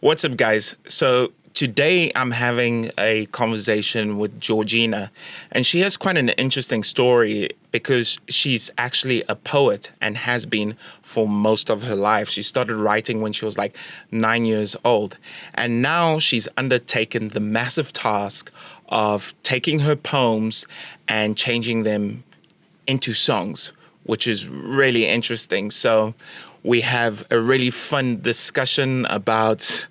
What's up, guys? So today I'm having a conversation with Georgina, and she has quite an interesting story because she's actually a poet and has been for most of her life. She started writing when she was like 9 years old, and now she's undertaken the massive task of taking her poems and changing them into songs, which is really interesting. So we have a really fun discussion about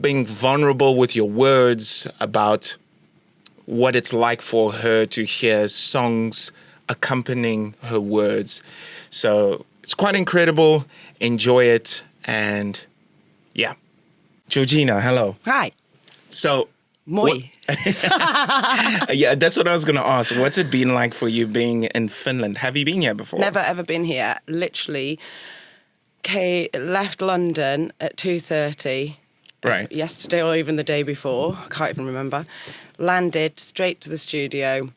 being vulnerable with your words, about what it's like for her to hear songs accompanying her words. So it's quite incredible. Enjoy it. And yeah. Georgina, hello. Hi. So Moi. yeah, that's what I was going to ask. What's it been like for you being in Finland? Have you been here before? Never ever been here. Literally left London at 2:30. Right. Yesterday or even the day before. I can't even remember. Landed straight to the studio.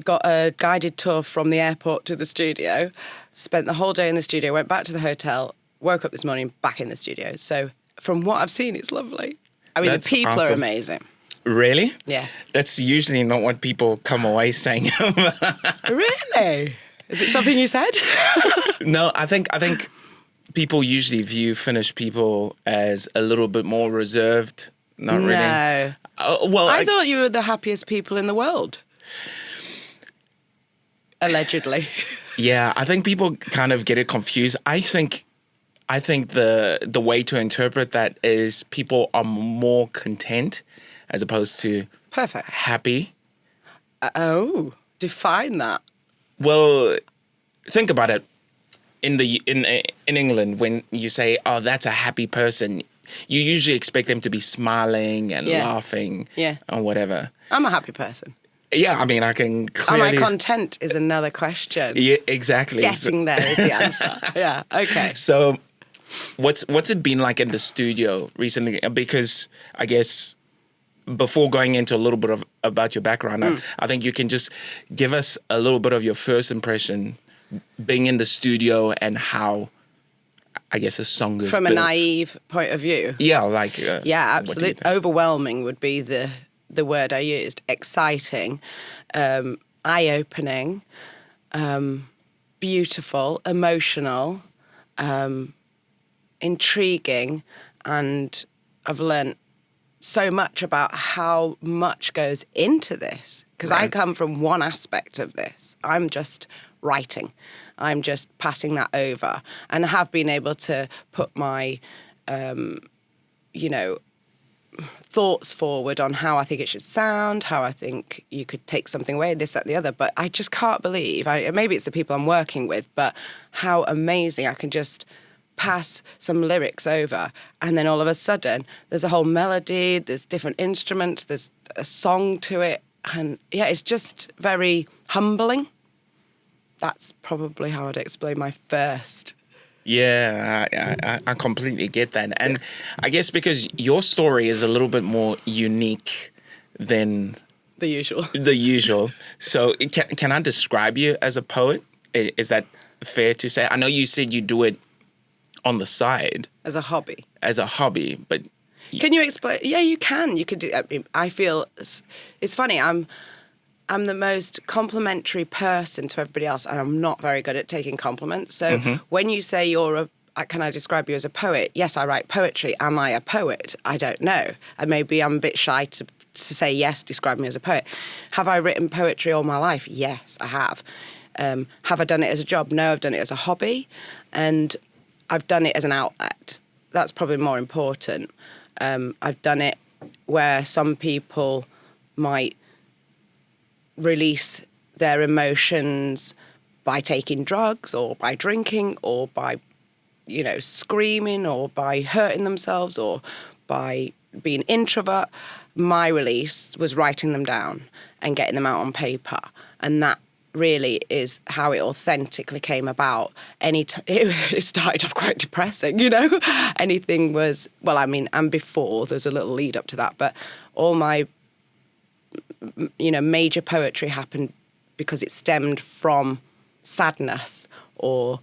Got a guided tour from the airport to the studio. Spent the whole day in the studio. Went back to the hotel. Woke up this morning back in the studio. So from what I've seen, it's lovely. I mean, That's the people are awesome. amazing. Really? Yeah. That's usually not what people come away saying. Really? Is it something you said? No, I think people usually view Finnish people as a little bit more reserved. Not really. No. Well, I thought you were the happiest people in the world. Allegedly. Yeah, I think people kind of get it confused. I think the way to interpret that is people are more content as opposed to Perfect. happy. Oh, define that. Well, think about it. In England, when you say, "Oh, that's a happy person," you usually expect them to be smiling and laughing, and whatever. I'm a happy person. Yeah, I mean, I can Am clearly. I content is another question. Yeah, exactly. Getting there is the answer. Yeah, okay. So, what's it been like in the studio recently? Because I guess before going into a little bit about your background, I think you can just give us a little bit of your first impression being in the studio and how, I guess, a song is From built. a naive point of view. Yeah, like Yeah, what do you absolutely. think? Overwhelming would be the word I used. Exciting, eye-opening, beautiful, emotional, intriguing, and I've learnt so much about how much goes into this because I come from one aspect of this. I'm just writing. I'm just passing that over and have been able to put my, thoughts forward on how I think it should sound, how I think you could take something away, this, that, the other. But I just can't believe, maybe it's the people I'm working with, but how amazing I can just pass some lyrics over and then all of a sudden there's a whole melody, there's different instruments, there's a song to it. And yeah, it's just very humbling. That's probably how I'd explain my first. Yeah, I completely get that. And I guess because your story is a little bit more unique than The usual. the usual. So can I describe you as a poet? Is that fair to say? I know you said you do it on the side. As a hobby. As a hobby, but... Can you explain? Yeah, you can. You could do. I feel it's funny. I'm the most complimentary person to everybody else, and I'm not very good at taking compliments. So when you say can I describe you as a poet? Yes, I write poetry. Am I a poet? I don't know. And maybe I'm a bit shy to say yes, describe me as a poet. Have I written poetry all my life? Yes, I have. Have I done it as a job? No, I've done it as a hobby, and I've done it as an outlet. That's probably more important. I've done it where some people might release their emotions by taking drugs or by drinking or by, screaming or by hurting themselves or by being introvert. My release was writing them down and getting them out on paper. And that really is how it authentically came about. It started off quite depressing, Anything was, and before, there's a little lead up to that, but all my, major poetry happened because it stemmed from sadness or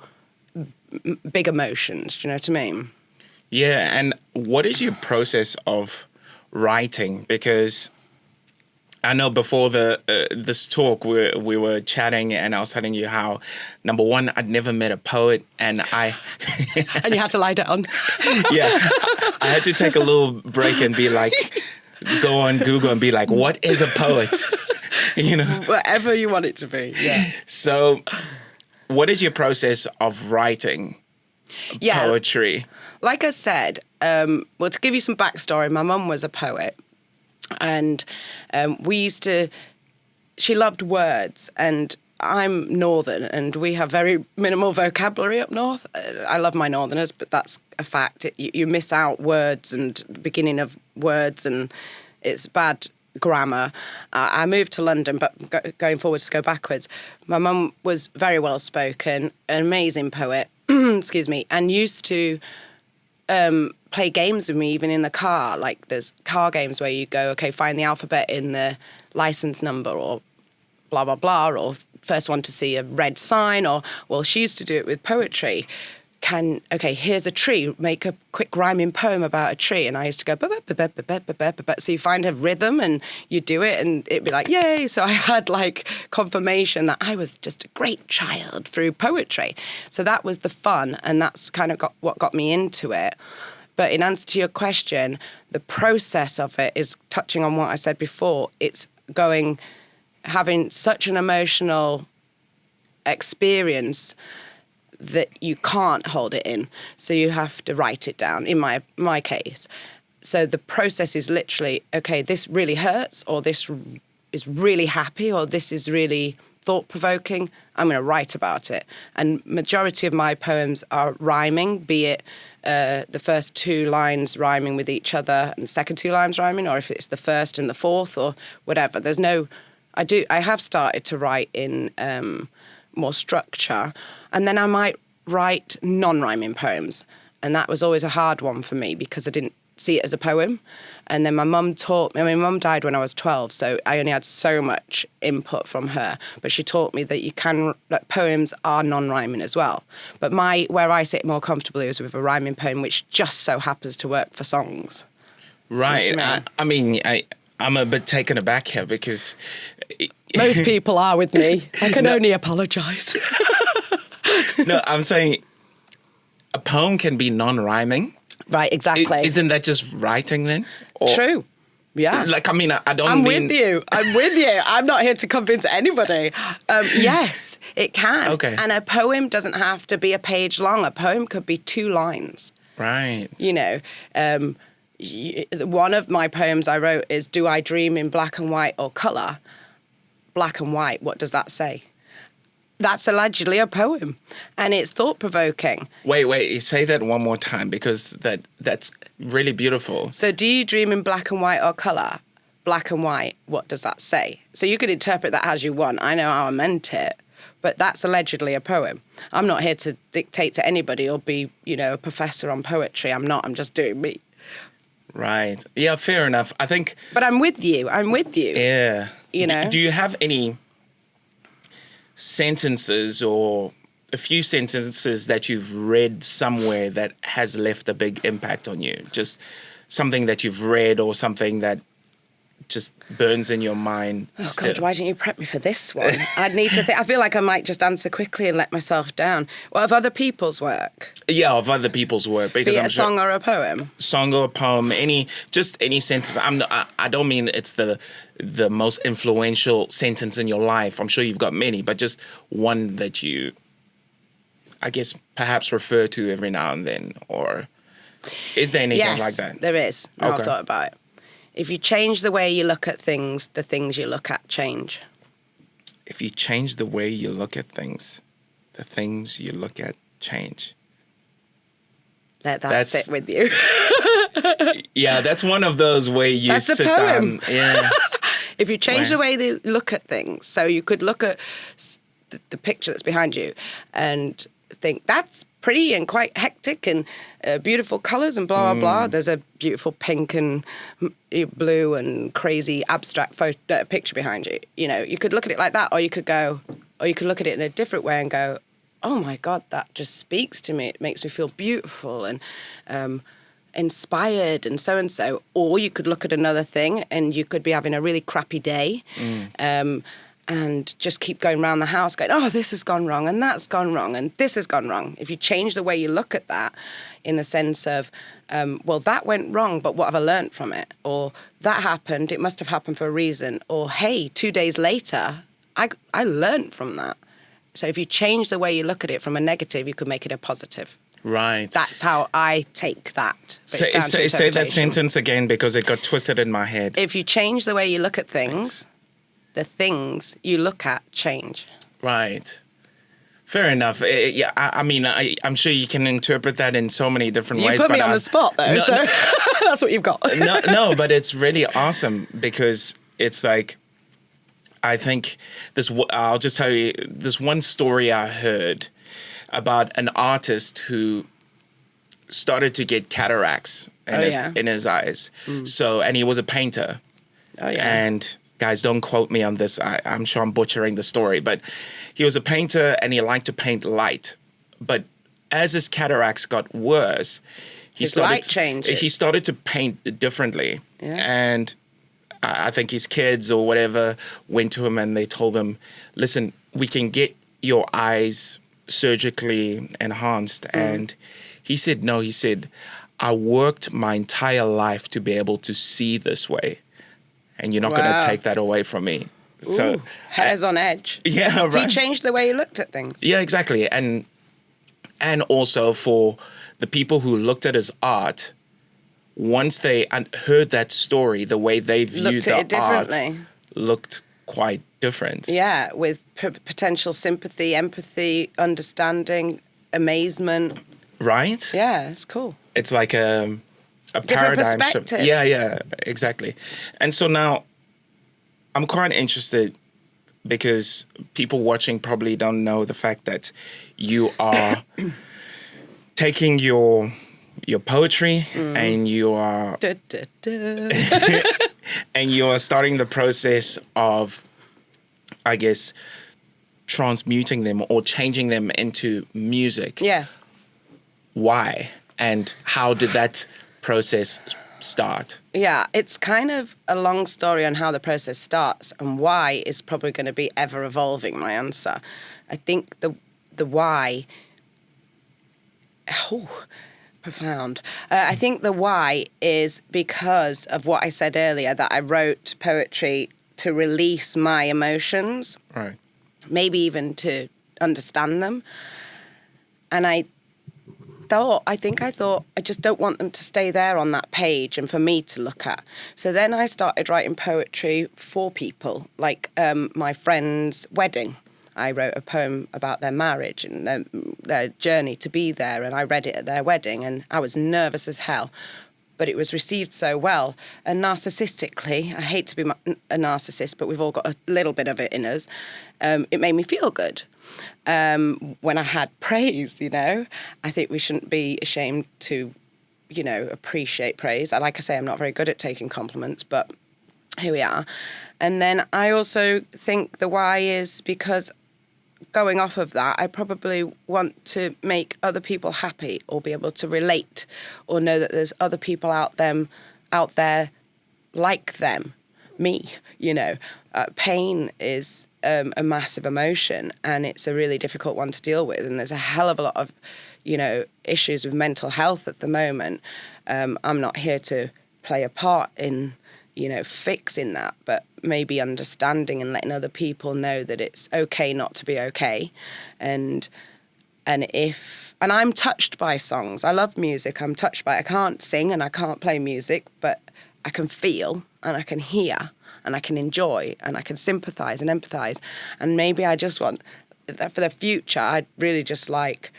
big emotions. Do you know what I mean? Yeah, and what is your process of writing? Because I know before this talk we were chatting, and I was telling you how, number one, I'd never met a poet, and And you had to lie down. yeah, I had to take a little break and be like, go on Google and be like, what is a poet? You know, Whatever you want it to be. Yeah. so what is your process of writing poetry? Like I said, well, to give you some backstory, my mum was a poet, and she loved words, and I'm northern, and we have very minimal vocabulary up north. I love my northerners, but that's a fact. You miss out words and beginning of words, and it's bad grammar. I moved to London, but going forwards to go backwards. My mum was very well spoken, an amazing poet, excuse me, and used to play games with me even in the car. Like there's car games where you go, okay, find the alphabet in the license number or blah, blah, blah, or first one to see a red sign, or, well, she used to do it with poetry. Here's a tree, make a quick rhyming poem about a tree. And I used to go, so you find a rhythm and you do it and it'd be like, yay. So I had like confirmation that I was just a great child through poetry. So that was the fun, and that's kind of what got me into it. But in answer to your question, the process of it is touching on what I said before. It's having such an emotional experience that you can't hold it in. So you have to write it down, in my case. So the process is literally, okay, this really hurts, or this is really happy, or this is really thought-provoking. I'm going to write about it. And majority of my poems are rhyming, be it the first two lines rhyming with each other and the second two lines rhyming, or if it's the first and the fourth or whatever. I have started to write in more structure, and then I might write non-rhyming poems, and that was always a hard one for me because I didn't see it as a poem. And then my mum taught me, my mum died when I was 12, so I only had so much input from her, but she taught me that poems are non-rhyming as well. But where I sit more comfortably is with a rhyming poem, which just so happens to work for songs. Right. I'm a bit taken aback here because most people are with me. I can only apologise. No, I'm saying a poem can be non-rhyming. Right, exactly. Isn't that just writing then? True. Yeah. Like, I mean, I don't I'm mean... with you. I'm not here to convince anybody. Yes, it can. Okay. And a poem doesn't have to be a page long. A poem could be 2 lines. Right. You know, one of my poems I wrote is, do I dream in black and white or colour? Black and white, what does that say? That's allegedly a poem, and it's thought-provoking. Wait, say that one more time, because that's really beautiful. So do you dream in black and white or colour? Black and white, what does that say? So you could interpret that as you want. I know how I meant it, but that's allegedly a poem. I'm not here to dictate to anybody or be, a professor on poetry. I'm not. I'm just doing me. Right. Yeah, fair enough. I think... But I'm with you. Yeah. Do you have any sentences or a few sentences that you've read somewhere that has left a big impact on you? Just something that you've read or something that just burns in your mind. Oh, God, why didn't you prep me for this one? I'd need to think. I feel like I might just answer quickly and let myself down. Well, of other people's work? Yeah, of other people's work. Because be it a song or a poem? Song or a poem, any sentence. I don't mean it's the most influential sentence in your life. I'm sure you've got many, but just one that you, I guess, perhaps refer to every now and then, or is there anything like that? Yes, there is. Okay. I've thought about it. If you change the way you look at things, the things you look at change. If you change the way you look at things, the things you look at change. Let that sit with you. Yeah, that's one of those where you sit down. Yeah. If you change the way they look at things, so you could look at the picture that's behind you and think, that's pretty and quite hectic and beautiful colours and blah, blah, blah. There's a beautiful pink and blue and crazy abstract picture behind you. You could look at it like that, or you could look at it in a different way and go, oh my God, that just speaks to me. It makes me feel beautiful. And inspired and so, or you could look at another thing and you could be having a really crappy day. And just keep going around the house going, oh, this has gone wrong and that's gone wrong and this has gone wrong. If you change the way you look at that in the sense of, well, that went wrong, but what have I learned from it? Or that happened, it must have happened for a reason. Or, hey, 2 days later, I learned from that. So if you change the way you look at it from a negative, you could make it a positive. Right. That's how I take that. Say that sentence again because it got twisted in my head. If you change the way you look at things, the things you look at change. Right. Fair enough. Yeah, I mean, I'm sure you can interpret that in so many different ways. You put me on the spot, though, so that's what you've got. No, but it's really awesome because it's like, I think I'll just tell you this one story I heard about an artist who started to get cataracts in his eyes. So, and he was a painter. Oh, yeah. And guys, don't quote me on this. I'm sure I'm butchering the story, but he was a painter and he liked to paint light. But as his cataracts got worse, he started to paint differently. Yeah. And I think his kids or whatever went to him and they told him, listen, we can get your eyes surgically enhanced. And he said, no, I worked my entire life to be able to see this way. And you're not going to take that away from me. So hairs on edge. Yeah, right. He changed the way he looked at things. Yeah, exactly. And also for the people who looked at his art, once they heard that story, the way they viewed the art looked quite different. Yeah, with potential sympathy, empathy, understanding, amazement. Right? Yeah, it's cool. It's like a different paradigm perspective. shift. Yeah, exactly. And so now I'm quite interested because people watching probably don't know the fact that you are taking your poetry and you are and you are starting the process of, I guess, transmuting them or changing them into music. Yeah. Why? And how did that process start? Yeah, it's kind of a long story on how the process starts, and why is probably going to be ever evolving, my answer. I think the why, profound. I think the why is because of what I said earlier, that I wrote poetry to release my emotions. Right. Maybe even to understand them. And I thought, I just don't want them to stay there on that page and for me to look at. So then I started writing poetry for people, like my friend's wedding. I wrote a poem about their marriage and their journey to be there, and I read it at their wedding, and I was nervous as hell. But it was received so well. And narcissistically, I hate to be a narcissist, but we've all got a little bit of it in us. It made me feel good. When I had praise, I think we shouldn't be ashamed to, appreciate praise. Like I say, I'm not very good at taking compliments, but here we are. And then I also think the why is because going off of that, I probably want to make other people happy or be able to relate or know that there's other people out there like them, me, Pain is a massive emotion, and it's a really difficult one to deal with. And there's a hell of a lot of, issues with mental health at the moment. I'm not here to play a part in, fixing that, but maybe understanding and letting other people know that it's okay not to be okay. And I'm touched by songs. I love music. I'm touched by it. I can't sing and I can't play music, but I can feel and I can hear and I can enjoy and I can sympathise and empathise. And maybe I just want, for the future, I'd really just like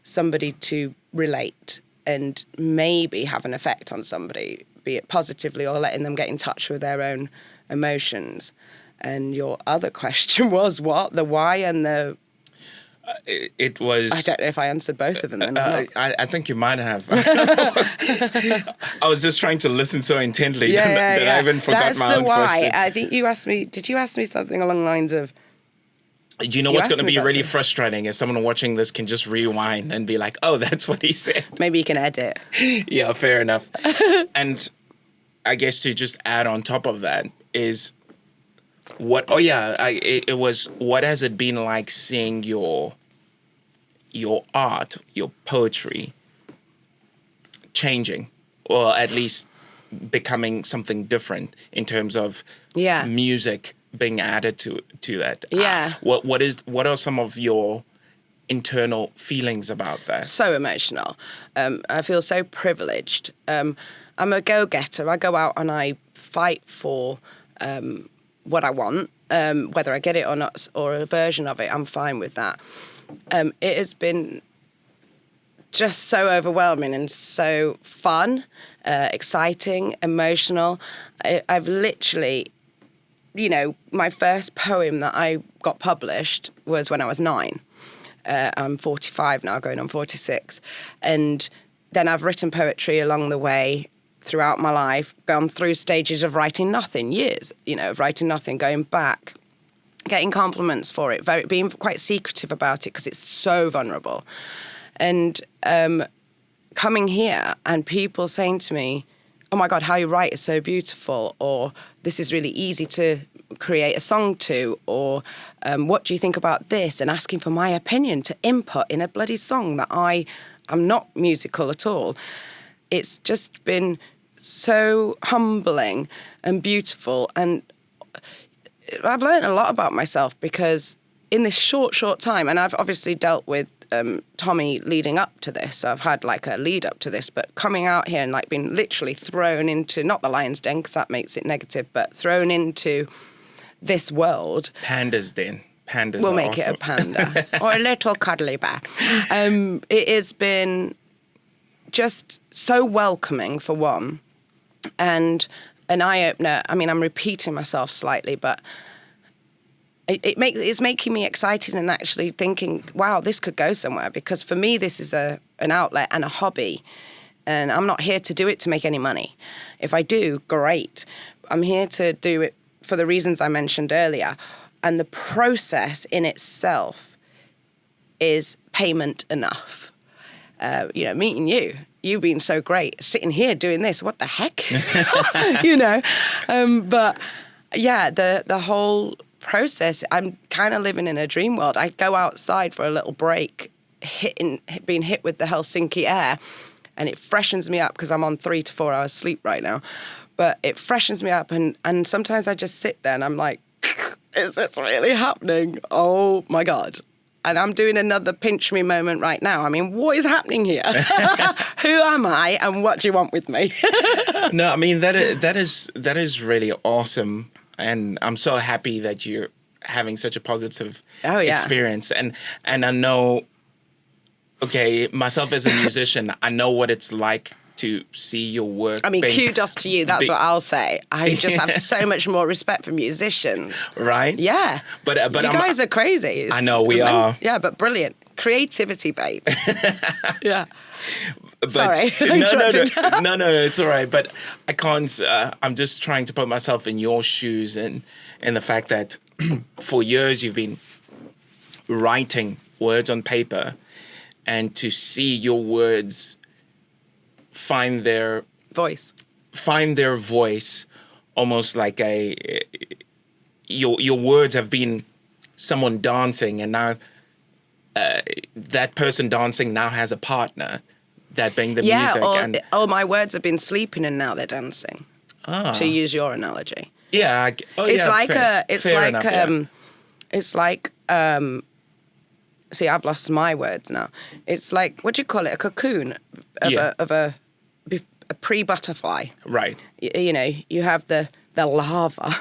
somebody to relate and maybe have an effect on somebody, be it positively or letting them get in touch with their own emotions. And your other question was what? The why and the... It was... I don't know if I answered both of them. I think you might have. I was just trying to listen so intently that I even forgot my own question. That's the why. I think you asked me... Did you ask me something along the lines of... You know what's going to be really frustrating is someone watching this can just rewind and be like, oh, that's what he said. Maybe you can edit. Yeah, fair enough. And I guess to just add on top of that is what has it been like seeing your art, your poetry changing, or at least becoming something different in terms of music being added to that? Yeah. What are some of your internal feelings about that? So emotional. I feel so privileged. I'm a go-getter. I go out and I fight for what I want, whether I get it or not, or a version of it. I'm fine with that. It has been just so overwhelming and so fun, exciting, emotional. I've literally, my first poem that I got published was when I was 9. I'm 45 now, going on 46. And then I've written poetry along the way throughout my life, gone through stages of writing nothing, years, of writing nothing, going back, getting compliments for it, being quite secretive about it because it's so vulnerable. And coming here and people saying to me, oh my God, how you write is so beautiful, or this is really easy to create a song to, or what do you think about this? And asking for my opinion to input in a bloody song that I am not musical at all. It's just been so humbling and beautiful. And I've learned a lot about myself because in this short time, and I've obviously dealt with Tommy leading up to this. I've had like a lead up to this, but coming out here and like being literally thrown into, not the lion's den because that makes it negative, but thrown into this world. Panda's den. Pandas We'll are make awesome. it a panda or a little cuddly bear. It has been just so welcoming for one, and an eye-opener. I mean, I'm repeating myself slightly, but it's making me excited and actually thinking, wow, this could go somewhere. Because for me, this is an outlet and a hobby. And I'm not here to do it to make any money. If I do, great. I'm here to do it for the reasons I mentioned earlier. And the process in itself is payment enough. Meeting you've been so great. Sitting here doing this, what the heck? But yeah, the whole process, I'm kind of living in a dream world. I go outside for a little break, being hit with the Helsinki air, and it freshens me up because I'm on 3 to 4 hours sleep right now. But it freshens me up, and sometimes I just sit there and I'm like, is this really happening? Oh my God. And I'm doing another pinch me moment right now. I mean, what is happening here? Who am I and what do you want with me? No, I mean, that is really awesome. And I'm so happy that you're having such a positive experience. And I know, okay, myself as a musician, I know what it's like to see your work. I mean, kudos to you. That's what I'll say. I just have so much more respect for musicians. Right? Yeah. But you guys are crazy. I know, we are. Yeah, but brilliant. Creativity, babe. Yeah. But, sorry. No, it's all right. But I can't, I'm just trying to put myself in your shoes and the fact that for years you've been writing words on paper, and to see your words find their voice almost like your words have been someone dancing, and now that person dancing now has a partner, that being the music. Or my words have been sleeping and now they're dancing, to use your analogy. Yeah. See, I've lost my words now. It's like, what do you call it? A cocoon of a pre-butterfly. Right. You have the lava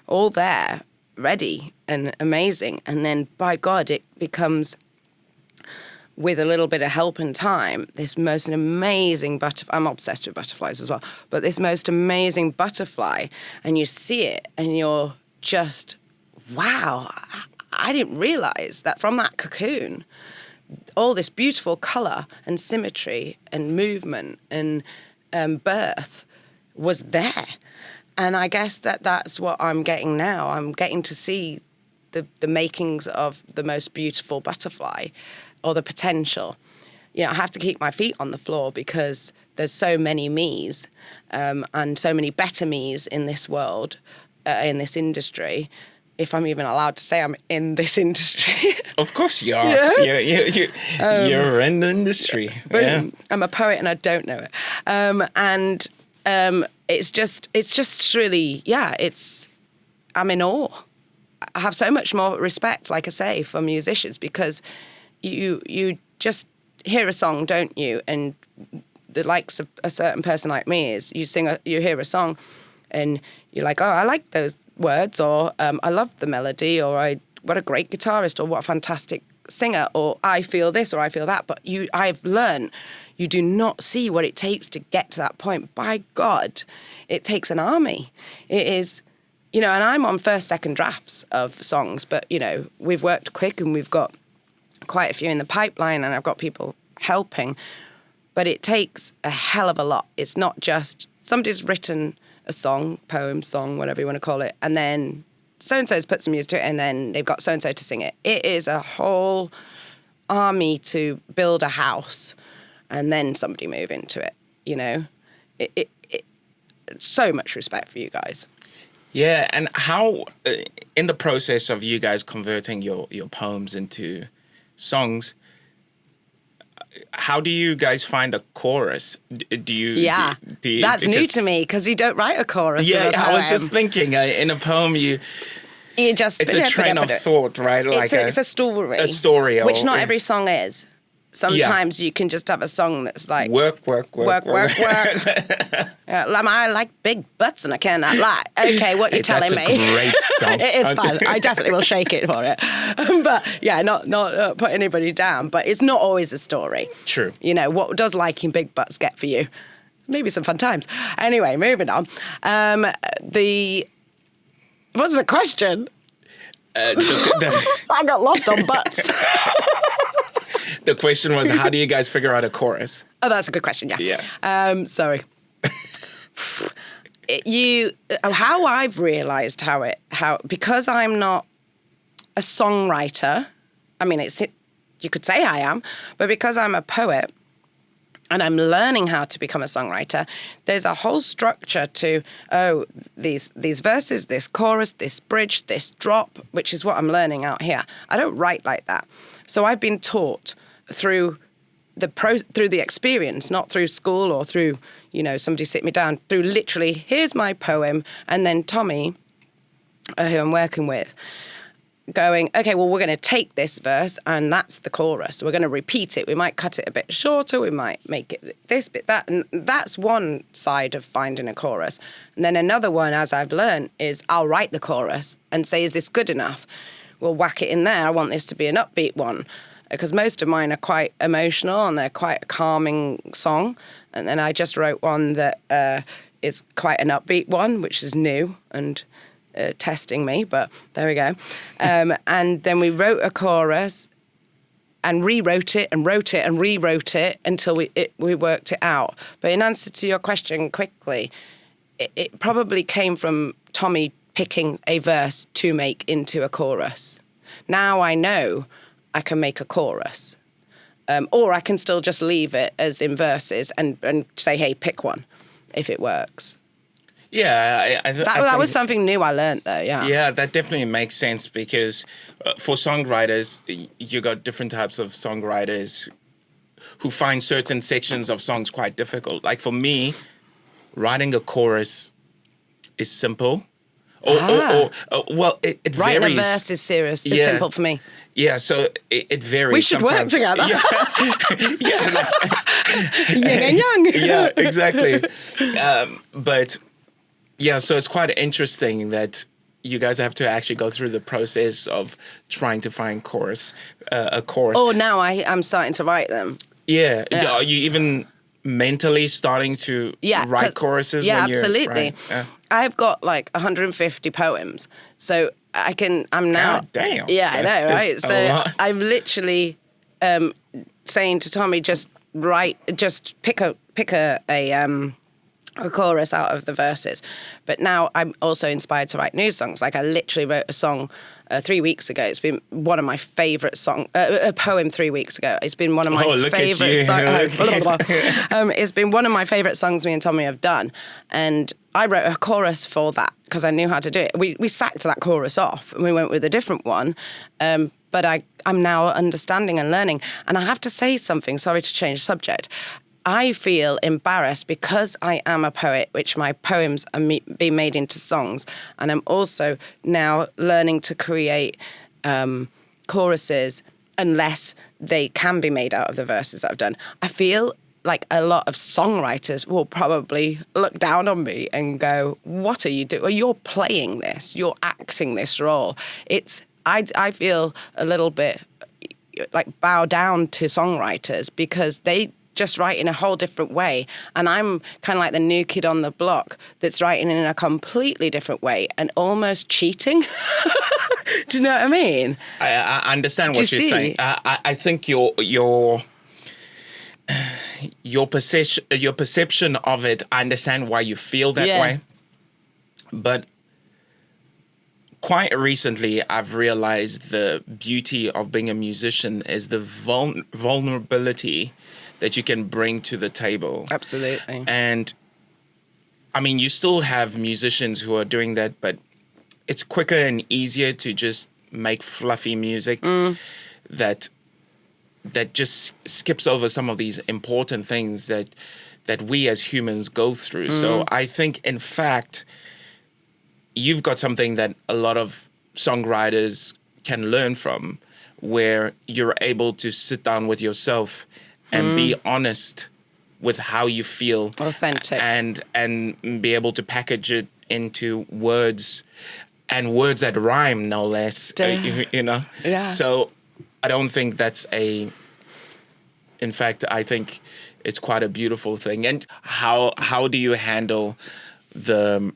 all there, ready and amazing. And then, by God, it becomes, with a little bit of help and time, this most amazing butterfly. I'm obsessed with butterflies as well. But this most amazing butterfly, and you see it, and you're just, wow, I didn't realize that from that cocoon, all this beautiful colour and symmetry and movement and birth was there. And I guess that's what I'm getting now. I'm getting to see the makings of the most beautiful butterfly, or the potential. You know, I have to keep my feet on the floor because there's so many me's and so many better me's in this world, in this industry. If I'm even allowed to say I'm in this industry. Of course you are. Yeah. You're in the industry. Yeah. I'm a poet and I don't know it. It's just really, I'm in awe. I have so much more respect, like I say, for musicians, because you just hear a song, don't you? And the likes of a certain person like me is you hear a song and you're like, oh, I like those words, or I love the melody, or what a great guitarist, or what a fantastic singer, or I feel this or I feel that. But I've learned you do not see what it takes to get to that point. By God, it takes an army. It is, you know, and I'm on first, second drafts of songs, but, you know, we've worked quick and we've got quite a few in the pipeline and I've got people helping. But it takes a hell of a lot. It's not just somebody's written a song, poem, song, whatever you want to call it, and then so-and-so's put some music to it, and then they've got so-and-so to sing it. It is a whole army to build a house and then somebody move into it, you know. It so much respect for you guys. Yeah, and how, in the process of you guys converting your poems into songs, how do you guys find a chorus? Do you? Yeah, that's new to me, because you don't write a chorus. Yeah, I was just thinking, in a poem you just... It's a train of thought, right? It's a story. A story. Which not every song is. Sometimes you can just have a song that's like... Work. Yeah, I like big butts and I cannot lie. Okay, what you're telling me. That's a great song. It is fun. I definitely will shake it for it. But yeah, not put anybody down. But it's not always a story. True. You know, what does liking big butts get for you? Maybe some fun times. Anyway, moving on. What's the question? I got lost on butts. The question was, how do you guys figure out a chorus? Oh, that's a good question, yeah. Yeah. Sorry. How I've realised because I'm not a songwriter, I mean, you could say I am, but because I'm a poet and I'm learning how to become a songwriter, there's a whole structure to, these verses, this chorus, this bridge, this drop, which is what I'm learning out here. I don't write like that. So I've been taught through the experience, not through school or through, you know, somebody sit me down, through literally, here's my poem, and then Tommy, who I'm working with, going, okay, well, we're going to take this verse and that's the chorus. We're going to repeat it. We might cut it a bit shorter. We might make it this bit, that. And that's one side of finding a chorus. And then another one, as I've learned, is I'll write the chorus and say, is this good enough? We'll whack it in there. I want this to be an upbeat one. Because most of mine are quite emotional and they're quite a calming song. And then I just wrote one that is quite an upbeat one, which is new and testing me, but there we go. And then we wrote a chorus and rewrote it and wrote it and rewrote it until we worked it out. But in answer to your question quickly, it probably came from Tommy picking a verse to make into a chorus. Now I know I can make a chorus. Or I can still just leave it as in verses and say, hey, pick one, if it works. Yeah. That was something new I learned, though, yeah. Yeah, that definitely makes sense, because for songwriters, you got different types of songwriters who find certain sections of songs quite difficult. Like for me, writing a chorus is simple. Well, it varies. Writing a verse is serious. It's simple for me. Yeah, so it varies. We should sometimes. work together. Yeah. Yin and yang. Yeah, exactly. But yeah, so it's quite interesting that you guys have to actually go through the process of trying to find a chorus. Oh, now I'm starting to write them. Yeah. Are you even mentally starting to write choruses? Yeah, when you're absolutely. I've got like 150 poems, so I'm now... God damn. Yeah, I know, right? So I'm literally saying to Tommy, just pick a chorus out of the verses. But now I'm also inspired to write new songs. Like I literally wrote a song 3 weeks ago. It's been one of my favourite songs. A poem 3 weeks ago. It's been one of my favourite songs. It's been one of my favourite songs me and Tommy have done. And I wrote a chorus for that because I knew how to do it. We sacked that chorus off and we went with a different one. But I'm now understanding and learning. And I have to say something, sorry to change the subject. I feel embarrassed because I am a poet, which my poems are being made into songs. And I'm also now learning to create choruses unless they can be made out of the verses that I've done. I feel like a lot of songwriters will probably look down on me and go, what are you doing? Well, you're playing this. You're acting this role. I feel a little bit like bow down to songwriters because they just write in a whole different way. And I'm kind of like the new kid on the block that's writing in a completely different way and almost cheating. Do you know what I mean? I understand what you're saying. I think your perception of it, I understand why you feel that way. But quite recently, I've realized the beauty of being a musician is the vulnerability that you can bring to the table. Absolutely. And I mean, you still have musicians who are doing that, but it's quicker and easier to just make fluffy music that just skips over some of these important things that we as humans go through. So I think, in fact, you've got something that a lot of songwriters can learn from, where you're able to sit down with yourself and be honest with how you feel. Authentic. And be able to package it into words, and words that rhyme, no less, you know? Yeah. So I don't think that's in fact, I think it's quite a beautiful thing. And how do you handle the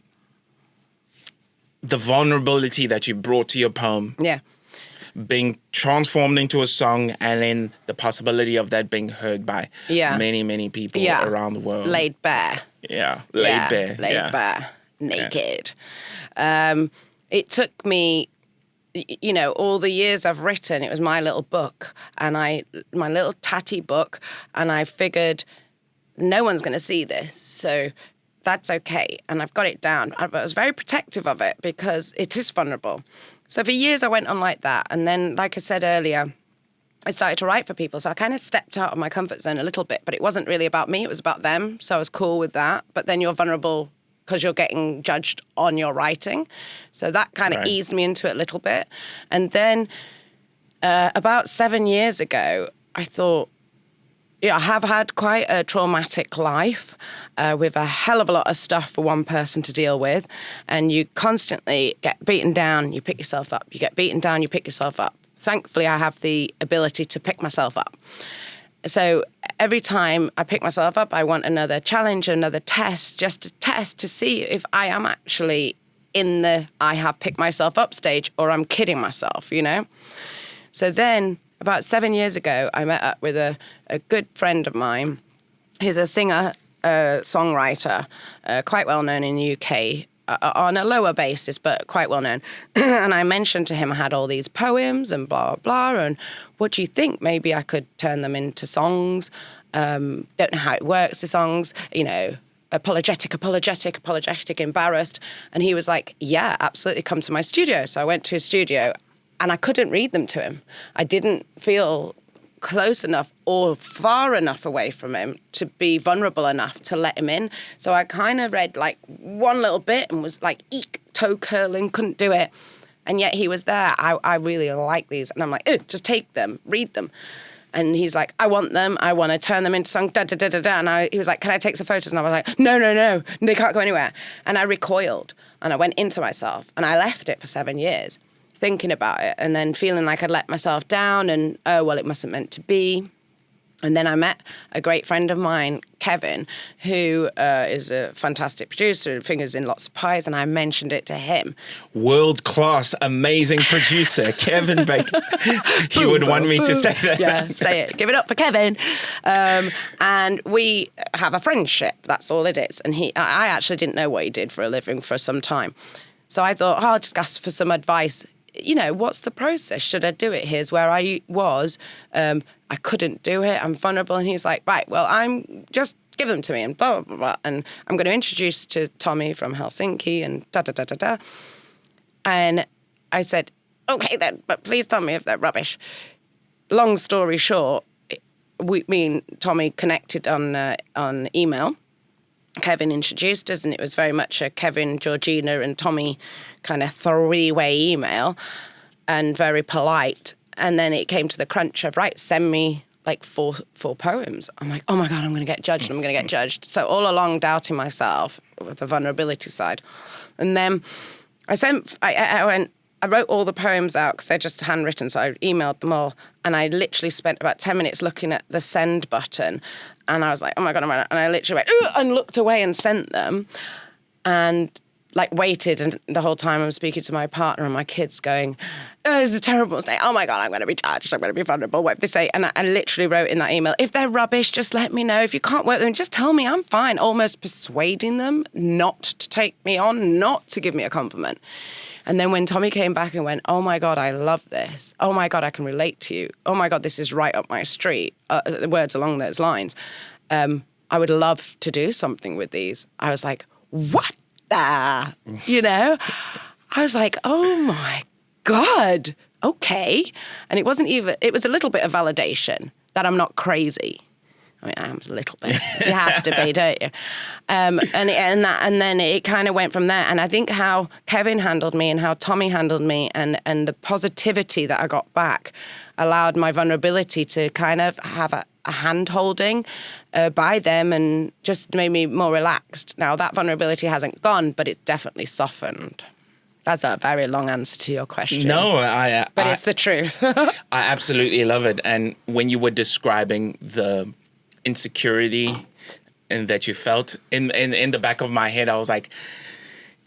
vulnerability that you brought to your poem? Yeah. Being transformed into a song, and then the possibility of that being heard by many, many people around the world. Laid bare. Yeah, laid bare. Laid bare, naked. It took me, you know, all the years I've written, it was my little book, and my little tatty book, and I figured no one's going to see this, so that's okay. And I've got it down. I was very protective of it because it is vulnerable. So for years I went on like that. And then, like I said earlier, I started to write for people. So I kind of stepped out of my comfort zone a little bit, but it wasn't really about me. It was about them. So I was cool with that. But then you're vulnerable because you're getting judged on your writing. So that kind of eased me into it a little bit. And then about 7 years ago, I thought, yeah, I have had quite a traumatic life with a hell of a lot of stuff for one person to deal with. And you constantly get beaten down, you pick yourself up. You get beaten down, you pick yourself up. Thankfully, I have the ability to pick myself up. So every time I pick myself up, I want another challenge, another test, just to test to see if I am actually in the I have picked myself up stage or I'm kidding myself, you know? So then, about 7 years ago, I met up with a good friend of mine. He's a singer, songwriter, quite well known in the UK, on a lower basis, but quite well known. And I mentioned to him I had all these poems and blah, blah, blah, and what do you think? Maybe I could turn them into songs. Don't know how it works, the songs, you know, apologetic, embarrassed. And he was like, yeah, absolutely, come to my studio. So I went to his studio. And I couldn't read them to him. I didn't feel close enough or far enough away from him to be vulnerable enough to let him in. So I kind of read like one little bit and was like, eek, toe curling, couldn't do it. And yet he was there. I really like these. And I'm like, just take them, read them. And he's like, I want them. I want to turn them into songs, da, da, da, da, da. And he was like, can I take some photos? And I was like, no, they can't go anywhere. And I recoiled and I went into myself and I left it for 7 years. Thinking about it and then feeling like I'd let myself down and, oh, well, it mustn't meant to be. And then I met a great friend of mine, Kevin, who is a fantastic producer and fingers in lots of pies, and I mentioned it to him. World-class, amazing producer, Kevin Baker. You would want me to say that. Yeah, say it. Give it up for Kevin. And we have a friendship. That's all it is. And I actually didn't know what he did for a living for some time. So I thought, I'll just ask for some advice. what's the process? Should I do it? Here's where I was. I couldn't do it. I'm vulnerable. And he's like, right, well, I'm just give them to me and blah, blah, blah, blah. And I'm going to introduce to Tommy from Helsinki and da-da-da-da-da. And I said, okay then, but please tell me if they're rubbish. Long story short, me and Tommy connected on email. Kevin introduced us, and it was very much a Kevin, Georgina, and Tommy kind of three-way email, and very polite. And then it came to the crunch of, right, send me like four poems. I'm like, oh my God, I'm going to get judged. So all along doubting myself with the vulnerability side. And then I wrote all the poems out because they're just handwritten, so I emailed them all. And I literally spent about 10 minutes looking at the send button. And I was like, oh my God, and I literally went, ugh, and looked away and sent them. And like waited, and the whole time I'm speaking to my partner and my kids going, oh, this is a terrible mistake. Oh my God, I'm going to be judged. I'm going to be vulnerable. What if they say? And I literally wrote in that email, if they're rubbish, just let me know. If you can't work with them, just tell me I'm fine. Almost persuading them not to take me on, not to give me a compliment. And then when Tommy came back and went, oh my God, I love this. Oh my God, I can relate to you. Oh my God, this is right up my street. Words along those lines. I would love to do something with these. I was like, what the? I was like, oh my God, okay. And it was a little bit of validation that I'm not crazy. I mean, I am a little bit. You have to be, don't you? And then it kind of went from there. And I think how Kevin handled me and how Tommy handled me and the positivity that I got back allowed my vulnerability to kind of have a hand-holding by them and just made me more relaxed. Now, that vulnerability hasn't gone, but it's definitely softened. That's a very long answer to your question. No, but it's the truth. I absolutely love it. And when you were describing the insecurity and that you felt in the back of my head, I was like,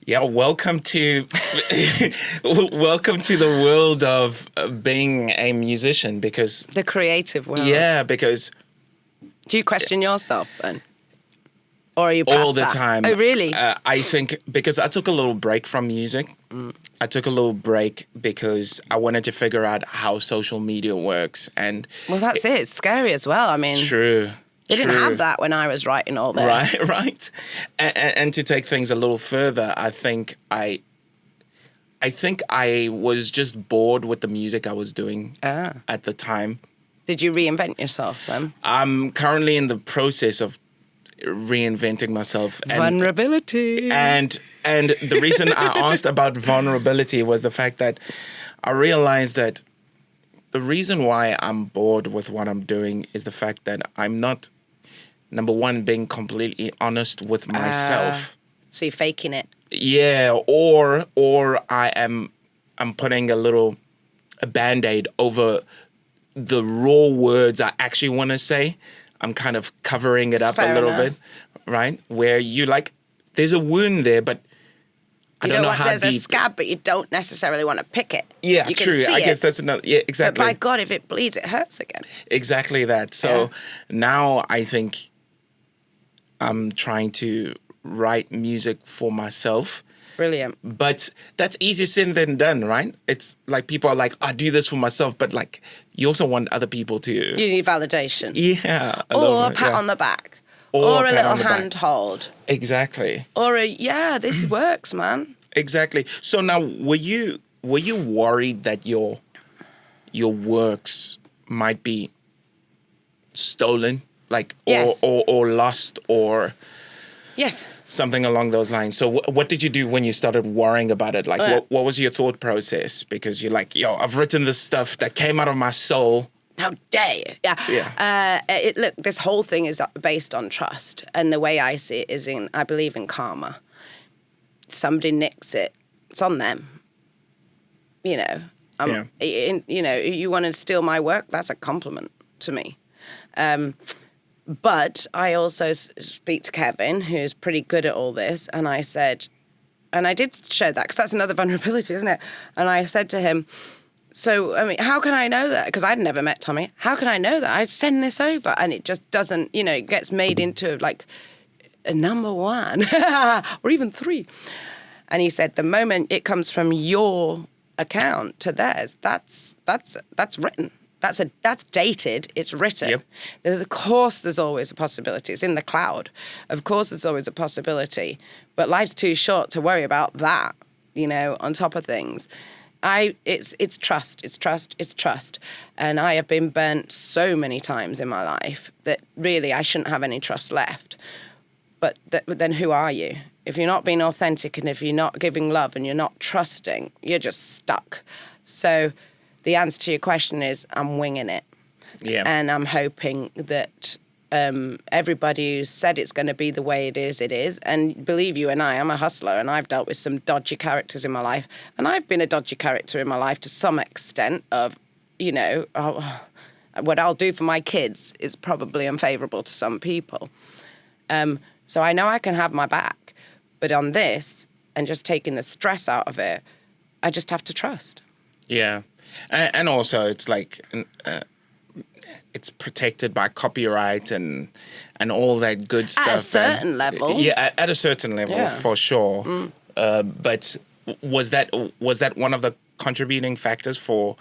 yeah, welcome to the world of being a musician, because the creative world. Yeah, because do you question yourself then? Or are you past all the that? time? Oh, really? I think because I took a little break from music. I took a little break because I wanted to figure out how social media works. And well, that's it. It's scary as well. I mean, true. They didn't have that when I was writing all this. Right. And to take things a little further, I think I was just bored with the music I was doing at the time. Did you reinvent yourself then? I'm currently in the process of reinventing myself. Vulnerability. And the reason I asked about vulnerability was the fact that I realized that the reason why I'm bored with what I'm doing is the fact that I'm not, number one, being completely honest with myself. So you're faking it. Yeah, or I'm putting a Band-Aid over the raw words I actually want to say. I'm kind of covering it up a little bit, right? Where you there's a wound there, but I don't know how deep. There's a scab, but you don't necessarily want to pick it. Yeah, you true. I guess that's another. Yeah, exactly. But by God, if it bleeds, it hurts again. Exactly that. So now I think I'm trying to write music for myself. Brilliant. But that's easier said than done, right? It's like people are like, I do this for myself, but you also want other people to. You need validation. Yeah. Or a pat on the back. Or a little hand hold. Exactly. Or this works, man. Exactly. So now, were you worried that your works might be stolen, yes. or lost, or yes, something along those lines? So what did you do when you started worrying about it? What was your thought process? Because you're like, I've written this stuff that came out of my soul. How dare you? Yeah. Look, this whole thing is based on trust. And the way I see it is I believe in karma. Somebody nicks it, it's on them. You want to steal my work, that's a compliment to me. But I also speak to Kevin, who's pretty good at all this, and I said, and I did share that, because that's another vulnerability, isn't it? And I said to him, so, I mean, how can I know that? Because I'd never met Tommy. How can I know that? I'd send this over, and it just doesn't, it gets made into, a number one, or even 3. And he said, the moment it comes from your account to theirs, that's written. That's dated. It's written. Yep. Of course, there's always a possibility. It's in the cloud. Of course, there's always a possibility. But life's too short to worry about that. On top of things. It's trust. It's trust. It's trust. And I have been burnt so many times in my life that really I shouldn't have any trust left. But then who are you? If you're not being authentic and if you're not giving love and you're not trusting, you're just stuck. So the answer to your question is I'm winging it. Yeah. And I'm hoping that everybody who said it's going to be the way it is. And believe you and I'm a hustler and I've dealt with some dodgy characters in my life. And I've been a dodgy character in my life to some extent of, what I'll do for my kids is probably unfavorable to some people. So I know I can have my back. But on this, and just taking the stress out of it, I just have to trust. Yeah. And also it's like... it's protected by copyright and all that good stuff. At a certain level. Yeah, at a certain level, for sure. But was that one of the contributing factors for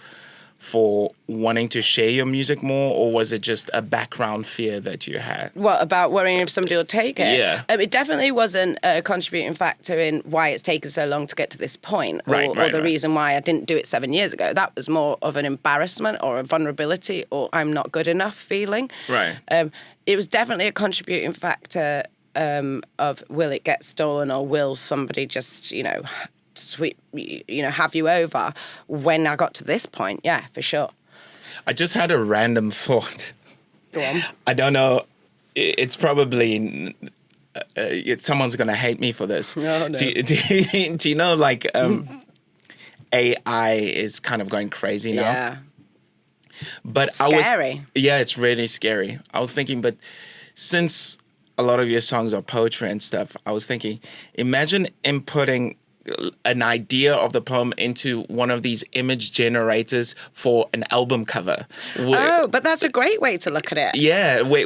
wanting to share your music more, or was it just a background fear that you had? What, about worrying if somebody will take it? Yeah. It definitely wasn't a contributing factor in why it's taken so long to get to this point, or the reason why I didn't do it 7 years ago. That was more of an embarrassment or a vulnerability or I'm not good enough feeling. Right. It was definitely a contributing factor of will it get stolen or will somebody just, have you over. When I got to this point, yeah, for sure. I just had a random thought. Go on. I don't know. It's probably someone's gonna hate me for this. No. Do you know, like AI is kind of going crazy now? Yeah. But scary. It's really scary. I was thinking, but since a lot of your songs are poetry and stuff, I was thinking, imagine inputting an idea of the poem into one of these image generators for an album cover. But that's a great way to look at it. Yeah, where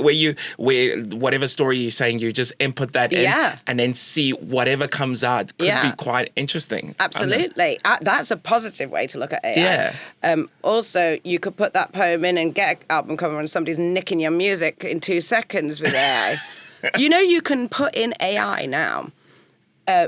whatever story you're saying, you just input that in and then see whatever comes out. Could be quite interesting. Absolutely. That's a positive way to look at AI. Yeah. Also, you could put that poem in and get an album cover and somebody's nicking your music in 2 seconds with AI. You can put in AI now.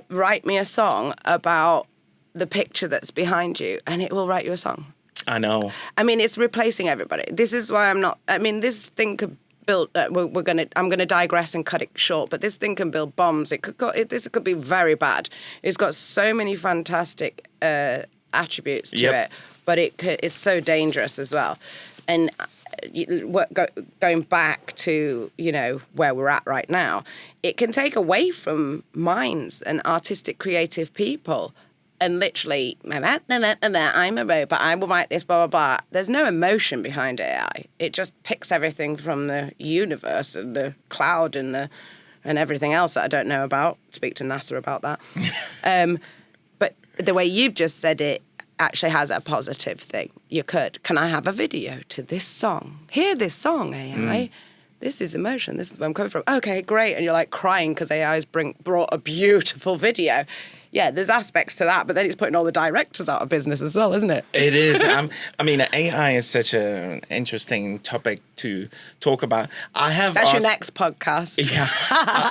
Write me a song about the picture that's behind you, and it will write you a song. I know. I mean, it's replacing everybody. This is why I'm not. I mean, this thing could build. I'm gonna digress and cut it short. But this thing can build bombs. This could be very bad. It's got so many fantastic attributes to it, but it's so dangerous as well. And going back to where we're at right now, it can take away from minds and artistic creative people and literally I'm a robot, I will write this, blah blah blah. There's no emotion behind AI. It just picks everything from the universe and the cloud and everything else that I don't know about. Speak to NASA about that. But the way you've just said it actually has a positive thing. Can I have a video to this song? Hear this song, AI. This is emotion. This is where I'm coming from. Okay, great. And you're like crying because AI has brought a beautiful video. Yeah, there's aspects to that, but then it's putting all the directors out of business as well, isn't it? It is. I mean, AI is such an interesting topic to talk about. That's your next podcast. Yeah.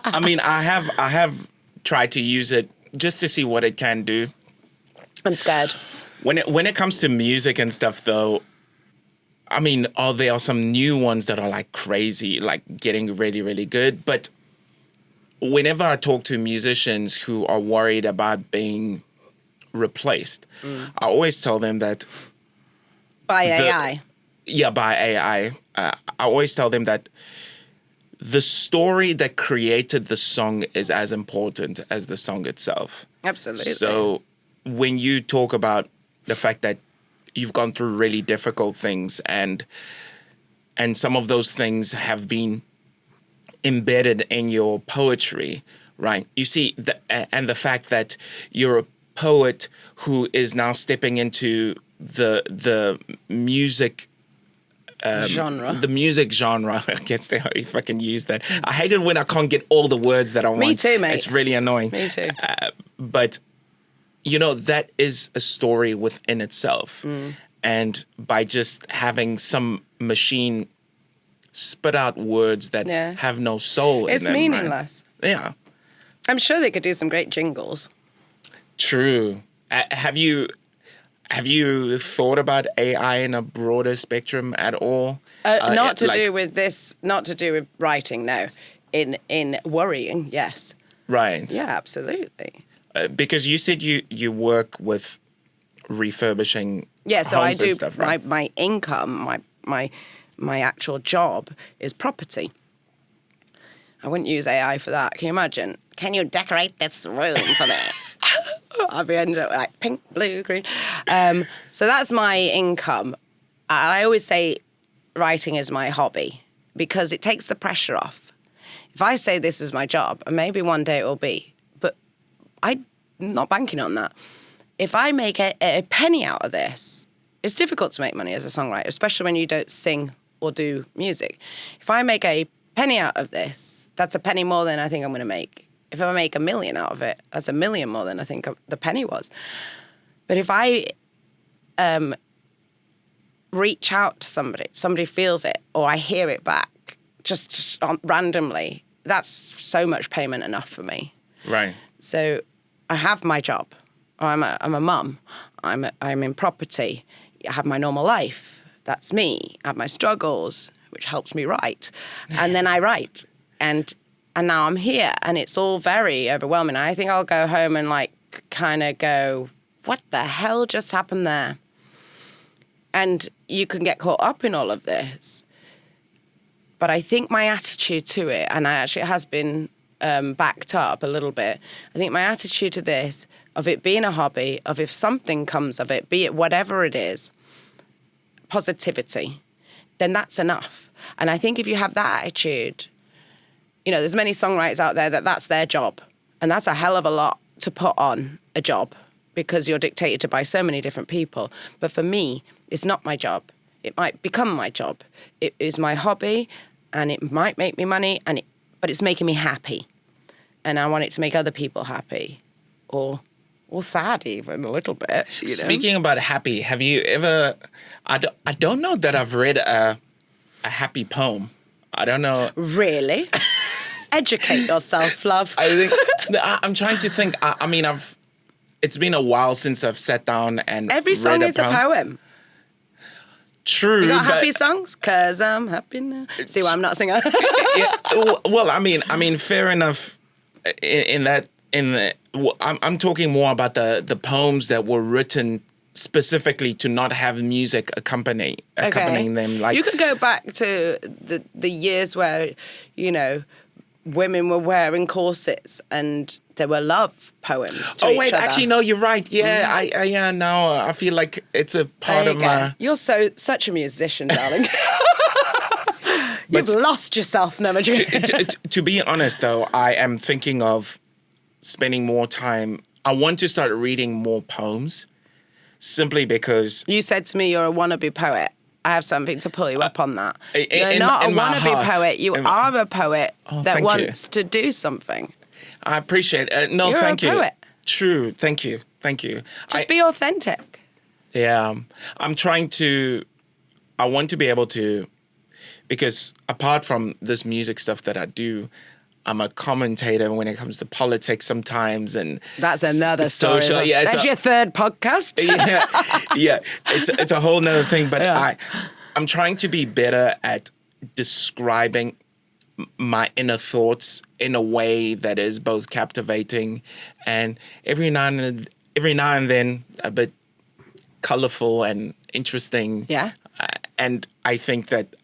I have tried to use it just to see what it can do. I'm scared. When it comes to music and stuff, though, I mean, there are some new ones that are like crazy, like getting really, really good. But whenever I talk to musicians who are worried about being replaced, I always tell them that... By AI? Yeah, by AI. I always tell them that the story that created the song is as important as the song itself. Absolutely. So when you talk about the fact that you've gone through really difficult things and some of those things have been embedded in your poetry, right? You see, and the fact that you're a poet who is now stepping into the music genre. The music genre, I guess if I can use that. I hate it when I can't get all the words that I want. Me too, mate. It's really annoying. Me too. But that is a story within itself. And by just having some machine spit out words that have no soul in them. It's meaningless. Right? Yeah. I'm sure they could do some great jingles. True. Have you thought about AI in a broader spectrum at all? Not to do with writing, no. In worrying, yes. Right. Yeah, absolutely. Because you said you work with refurbishing so homes I do. and stuff, right? My income, my actual job is property. I wouldn't use AI for that. Can you imagine? Can you decorate this room for me? I'd be ended up like pink, blue, green. So that's my income. I always say writing is my hobby because it takes the pressure off. If I say this is my job, and maybe one day it will be, but I'm not banking on that. If I make a penny out of this, it's difficult to make money as a songwriter, especially when you don't sing or do music. If I make a penny out of this, that's a penny more than I think I'm going to make. If I make $1 million out of it, that's $1 million more than I think the penny was. But if I reach out to somebody feels it, or I hear it back just randomly, that's so much payment enough for me. Right. So I have my job. I'm a mum. I'm in property. I have my normal life. That's me. I have my struggles, which helps me write. And then I write. And now I'm here. And it's all very overwhelming. I think I'll go home and kind of go, what the hell just happened there? And you can get caught up in all of this. But I think my attitude to it, and it has been backed up a little bit. I think my attitude to this, of it being a hobby, of if something comes of it, be it whatever it is, positivity, then that's enough. And I think if you have that attitude, there's many songwriters out there that's their job. And that's a hell of a lot to put on a job because you're dictated to by so many different people. But for me, it's not my job. It might become my job. It is my hobby and it might make me money, but it's making me happy. And I want it to make other people happy or sad even a little bit. Speaking about happy, have you ever... I don't know that I've read a happy poem. I don't know. Really? Educate yourself, love. I think... I'm trying to think. I mean, it's been a while since I've sat down and every song read is a poem. True. You got happy songs? 'Cause I'm happy now. See why I'm not a singer? Well, I mean, fair enough. I'm talking more about the poems that were written specifically to not have music accompanying them. Like you could go back to the years where women were wearing corsets and there were love poems to each other. Actually, no, you're right. Yeah, now I feel like it's a part of my... You're such a musician, darling. You've lost yourself, Namajin. To be honest, though, I am thinking of spending more time... I want to start reading more poems simply because... You said to me you're a wannabe poet. I have something to pull you up on that. You're not a wannabe poet. You are a poet that wants to do something. I appreciate it. No, You're thank a you. Poet. True. Thank you. Just be authentic. Yeah. I'm trying to... I want to be able to... Because apart from this music stuff that I do, I'm a commentator when it comes to politics sometimes, and that's another story. Social, yeah, that's your third podcast. yeah, it's a whole nother thing. But I'm trying to be better at describing my inner thoughts in a way that is both captivating and every now and then a bit colorful and interesting. Yeah, and I think that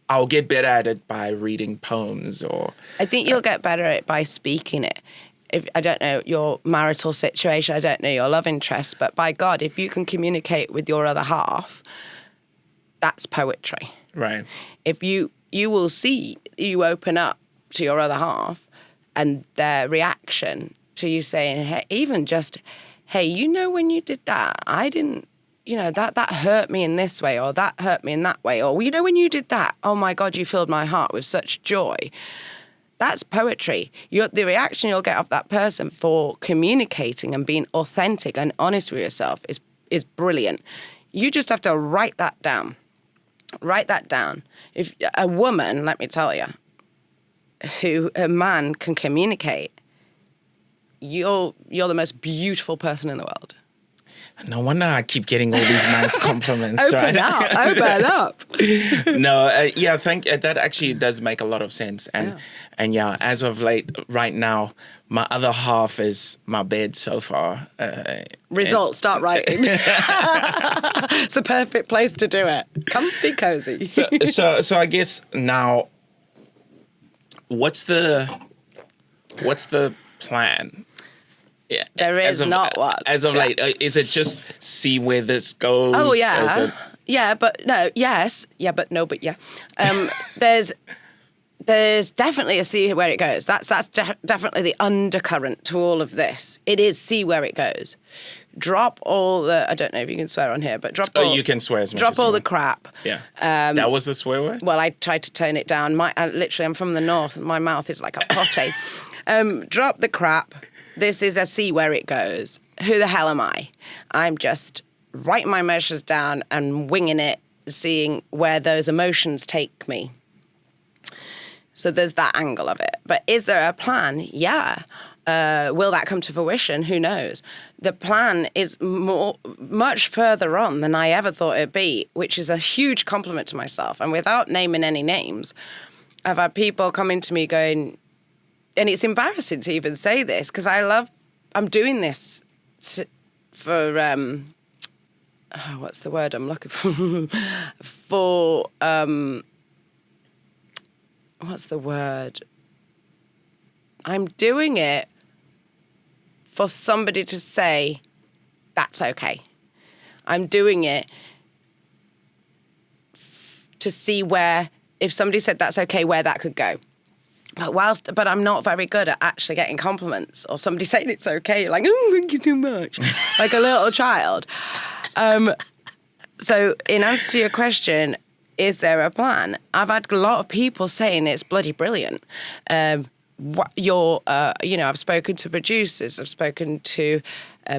I'll get better at it by reading poems I think you'll get better at it by speaking it. I don't know your marital situation, I don't know your love interest, but by God, if you can communicate with your other half, that's poetry. Right. If you will see, you open up to your other half and their reaction to you saying, hey, even just, hey, when you did that, I didn't, that hurt me in this way, or that hurt me in that way, or when you did that, oh my God, you filled my heart with such joy. That's poetry. The reaction you'll get off that person for communicating and being authentic and honest with yourself is brilliant. You just have to write that down. Write that down. If a woman, let me tell you, who a man can communicate, you're the most beautiful person in the world. No wonder I keep getting all these nice compliments. Open up. No, I think that actually does make a lot of sense. And as of late, right now, my other half is my bed so far. Start writing. It's the perfect place to do it. Comfy, cozy. So I guess now, what's the plan? Yeah, there is not one. As of late, is it just see where this goes? Oh, yeah. Yeah, but no. Yes. Yeah, but no, but yeah. There's definitely a see where it goes. That's definitely the undercurrent to all of this. It is see where it goes. Drop all the, I don't know if you can swear on here, but drop all... you can swear as much drop as all you the want. crap. Yeah. That was the swear word? Well, I tried to tone it down. I'm from the north. My mouth is like a potty. Drop the crap. This is a see where it goes. Who the hell am I? I'm just writing my emotions down and winging it, seeing where those emotions take me. So there's that angle of it. But is there a plan? Yeah. Will that come to fruition? Who knows? The plan is much further on than I ever thought it'd be, which is a huge compliment to myself. And without naming any names, I've had people coming to me going, and it's embarrassing to even say this because I'm doing this for, what's the word I'm looking for? What's the word? I'm doing it for somebody to say, that's okay. I'm doing it to see where, if somebody said that's okay, where that could go. But I'm not very good at actually getting compliments or somebody saying it's okay. Like, oh, thank you too much. Like a little child. So in answer to your question, is there a plan? I've had a lot of people saying it's bloody brilliant. I've spoken to producers, I've spoken to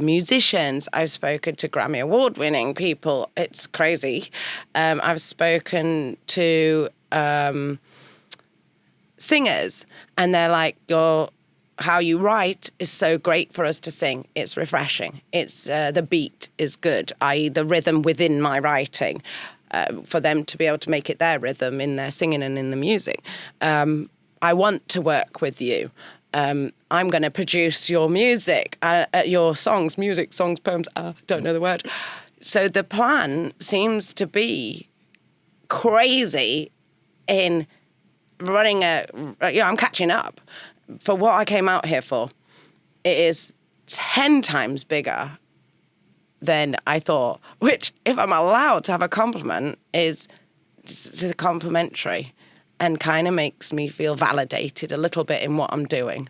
musicians, I've spoken to Grammy Award-winning people. It's crazy. I've spoken to singers, and they're like, how you write is so great for us to sing. It's refreshing. It's the beat is good, i.e. the rhythm within my writing, for them to be able to make it their rhythm in their singing and in the music. I want to work with you. I'm going to produce your music, your songs, poems, don't know the word. So the plan seems to be crazy in running I'm catching up. For what I came out here for, it is 10 times bigger than I thought, which, if I'm allowed to have a compliment, is complimentary and kind of makes me feel validated a little bit in what I'm doing.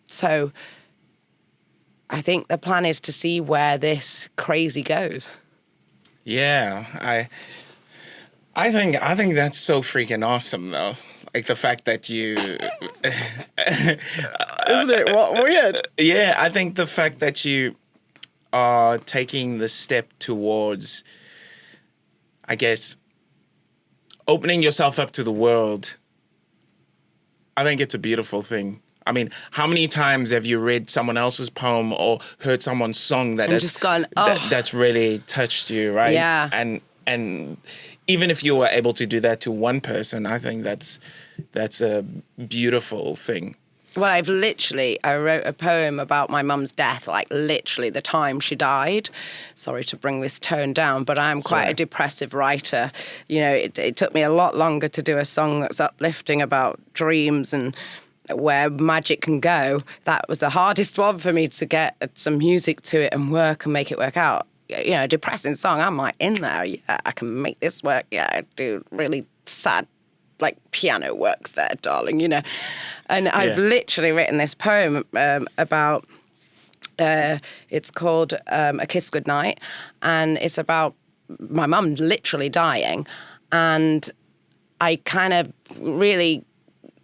So I think the plan is to see where this crazy goes. Yeah, I think that's so freaking awesome, though. Like the fact that you... Isn't it? What weird? Yeah, I think the fact that you are taking the step towards, I guess, opening yourself up to the world, I think it's a beautiful thing. I mean, how many times have you read someone else's poem or heard someone's song that has just gone, oh, that's really touched you, right? Yeah. And even if you were able to do that to one person, I think that's a beautiful thing. Well, I wrote a poem about my mum's death, like literally the time she died. Sorry to bring this tone down, but I'm quite a depressive writer. You know, it took me a lot longer to do a song that's uplifting about dreams and where magic can go. That was the hardest one for me to get some music to it and work and make it work out. You know, a depressing song, I'm like, in there, yeah, I can make this work. Yeah, I do really sad, like, piano work there, darling, you know. And I've literally written this poem about, it's called A Kiss Goodnight, and it's about my mum literally dying. And I kind of really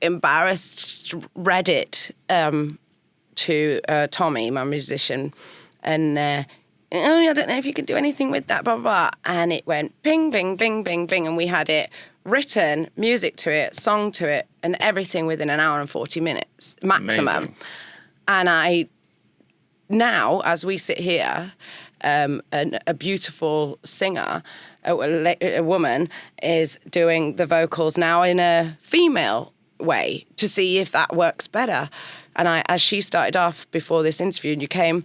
embarrassed, read it to Tommy, my musician, and I don't know if you could do anything with that, blah, blah, blah. And it went ping, bing, bing, bing, bing, and we had it written, music to it, song to it, and everything within an hour and 40 minutes maximum. Amazing. And now, as we sit here, a beautiful singer, a woman, is doing the vocals now in a female way to see if that works better. And as she started off before this interview and you came,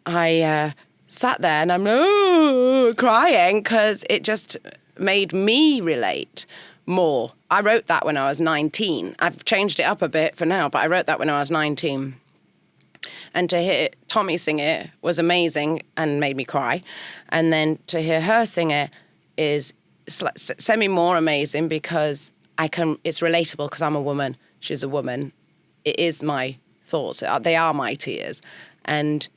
I sat there and I'm crying because it just made me relate more. I wrote that when I was 19. I've changed it up a bit for now, but I wrote that when I was 19. And to hear Tommy sing it was amazing and made me cry. And then to hear her sing it is semi more amazing because it's relatable because I'm a woman. She's a woman. It is my thoughts. They are my tears. And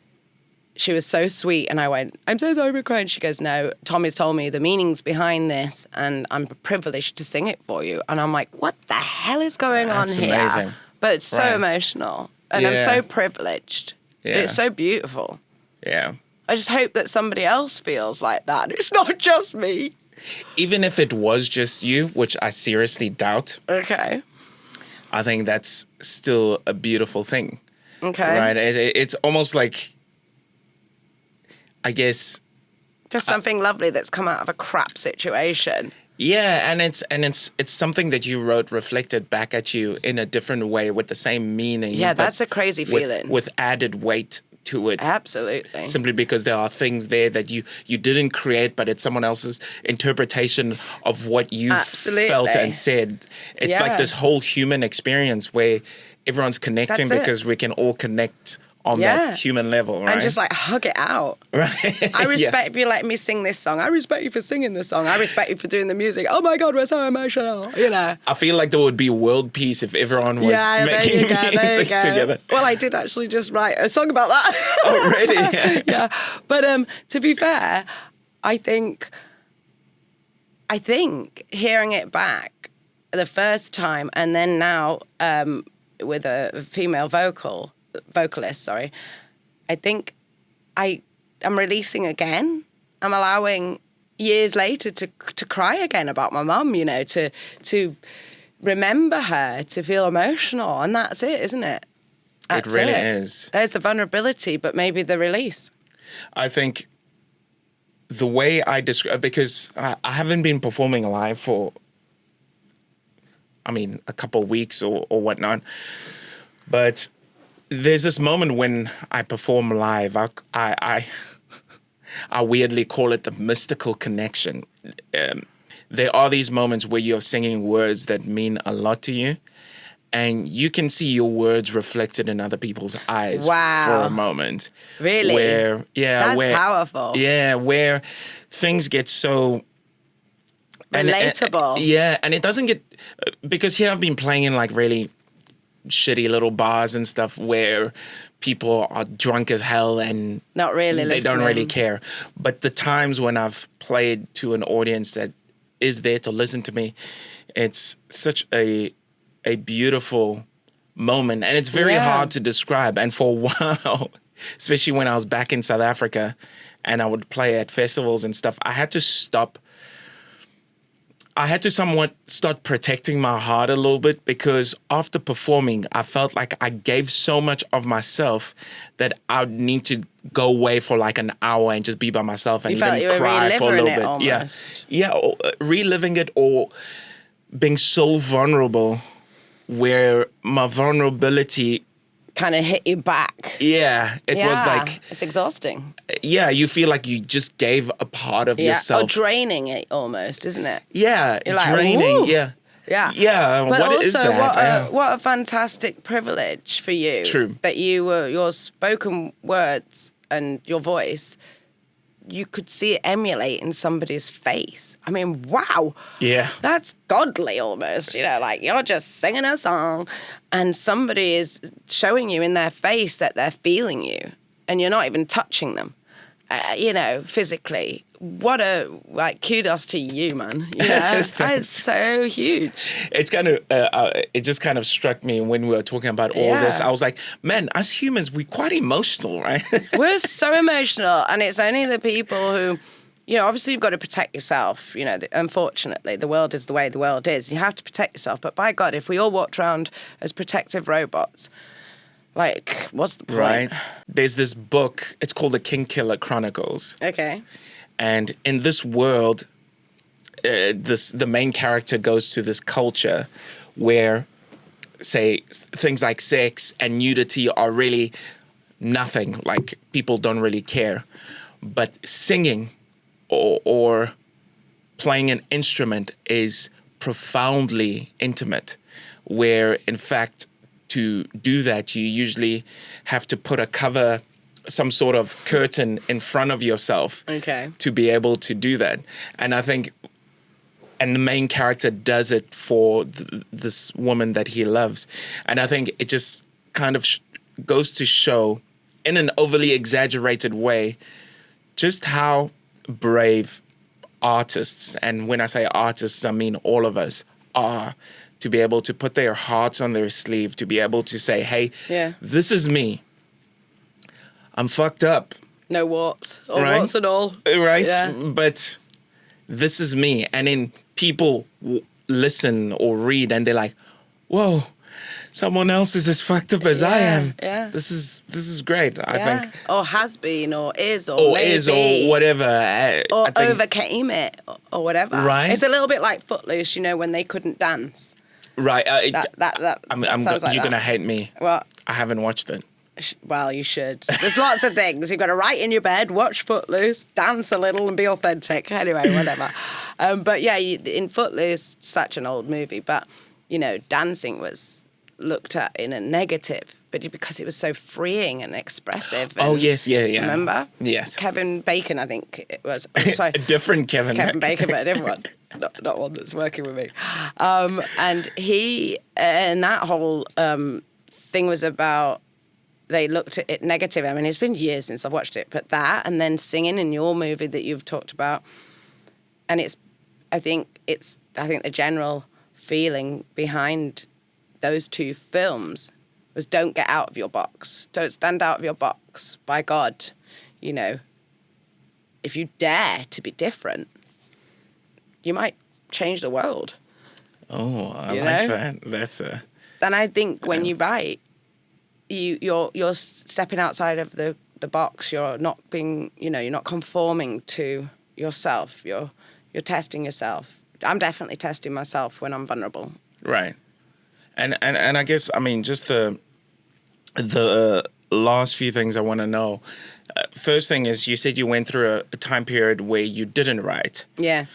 she was so sweet. And I went, I'm so sorry for crying. She goes, no, Tommy's told me the meanings behind this and I'm privileged to sing it for you. And I'm like, what the hell is going on here? That's amazing. But it's so emotional. And I'm so privileged. Yeah. It's so beautiful. Yeah. I just hope that somebody else feels like that. It's not just me. Even if it was just you, which I seriously doubt. Okay. I think that's still a beautiful thing. Okay. Right? It's almost like, I guess, just something lovely that's come out of a crap situation. Yeah, and it's something that you wrote reflected back at you in a different way with the same meaning. Yeah, that's a crazy feeling. With added weight to it. Absolutely. Simply because there are things there that you didn't create, but it's someone else's interpretation of what you felt and said. It's like this whole human experience where everyone's connecting because we can all connect on that human level, right? And just like hug it out. Right. I respect if you let me sing this song. I respect you for singing this song. I respect you for doing the music. Oh my God, we're so emotional, you know. I feel like there would be world peace if everyone was making music together. Well, I did actually just write a song about that. Oh, really? Yeah. But to be fair, I think hearing it back the first time and then now with a female vocalist, I think I'm releasing again. I'm allowing years later to cry again about my mum, you know, to remember her, to feel emotional, and that's it, isn't it? That's it really is. There's the vulnerability, but maybe the release. I think the way I describe, because I haven't been performing live for, a couple of weeks or whatnot, but there's this moment when I perform live. I weirdly call it the mystical connection. There are these moments where you're singing words that mean a lot to you, and you can see your words reflected in other people's eyes for a moment. Really? That's powerful. Yeah, where things get so relatable. And it doesn't get, because here I've been playing in like really shitty little bars and stuff where people are drunk as hell and not really they don't really care. But the times when I've played to an audience that is there to listen to me, it's such a beautiful moment, and it's very hard to describe. And for a while, especially when I was back in South Africa and I would play at festivals and stuff, I had to somewhat start protecting my heart a little bit, because after performing, I felt like I gave so much of myself that I would need to go away for like an hour and just be by myself and even cry for a little bit. Almost. Yeah, or reliving it, or being so vulnerable where my vulnerability kind of hit you back. Yeah, it was like, it's exhausting. Yeah, you feel like you just gave a part of yourself. Or draining it almost, isn't it? Yeah, you're like, draining. woo! Yeah. But what also, is that? What a fantastic privilege for you. True. That your spoken words and your voice, you could see it emulate in somebody's face. I mean, wow. Yeah. That's godly almost, you know, like you're just singing a song and somebody is showing you in their face that they're feeling you and you're not even touching them, physically. what a, like, kudos to you, man. You know, that's so huge. It's kind of, it just kind of struck me when we were talking about all this. I was like, man, as humans, we're quite emotional, right? We're so emotional, and it's only the people who, you know, obviously you've got to protect yourself. You know, unfortunately, the world is the way the world is. You have to protect yourself. But by God, if we all walked around as protective robots, like, what's the point? Right. There's this book, it's called The King Killer Chronicles. Okay. And in this world, the main character goes to this culture where, say, things like sex and nudity are really nothing. Like, people don't really care. But singing or playing an instrument is profoundly intimate, where, in fact, to do that, you usually have to put a cover, some sort of curtain in front of yourself to be able to do that. And I think, and the main character does it for this woman that he loves. And I think it just kind of goes to show, in an overly exaggerated way, just how brave artists, and when I say artists, I mean all of us, are, to be able to put their hearts on their sleeve, to be able to say, hey, this is me. I'm fucked up. No warts. Or warts at all. Right? Yeah. But this is me. And then people listen or read and they're like, whoa, someone else is as fucked up as I am. Yeah. This is great, I think. Or has been, or is, or maybe. Is, or whatever. Or overcame it, or whatever. Right. It's a little bit like Footloose, you know, when they couldn't dance. Right. That you're going to hate me. Well, I haven't watched it. Well, you should. There's lots of things. You've got to write in your bed, watch Footloose, dance a little and be authentic. Anyway, whatever. But yeah, in Footloose, such an old movie, but, you know, dancing was looked at in a negative, but because it was so freeing and expressive. And, yes, yeah. Remember? Yes. Kevin Bacon, I think it was. A different Kevin Bacon, but a different one. Not one that's working with me. And he, and that whole thing was about, they looked at it negative. I mean, it's been years since I've watched it, but that, and then singing in your movie that you've talked about, and I think the general feeling behind those two films was, don't get out of your box. Don't stand out of your box. By God, you know, if you dare to be different, you might change the world. Oh, I like that. That's And I think when you write, you're stepping outside of the box. You're not being, you know, you're not conforming to yourself. You're testing yourself. I'm definitely testing myself when I'm vulnerable. Right. And I guess, I mean, just the last few things I want to know. First thing is, you said you went through a time period where you didn't write. Yeah.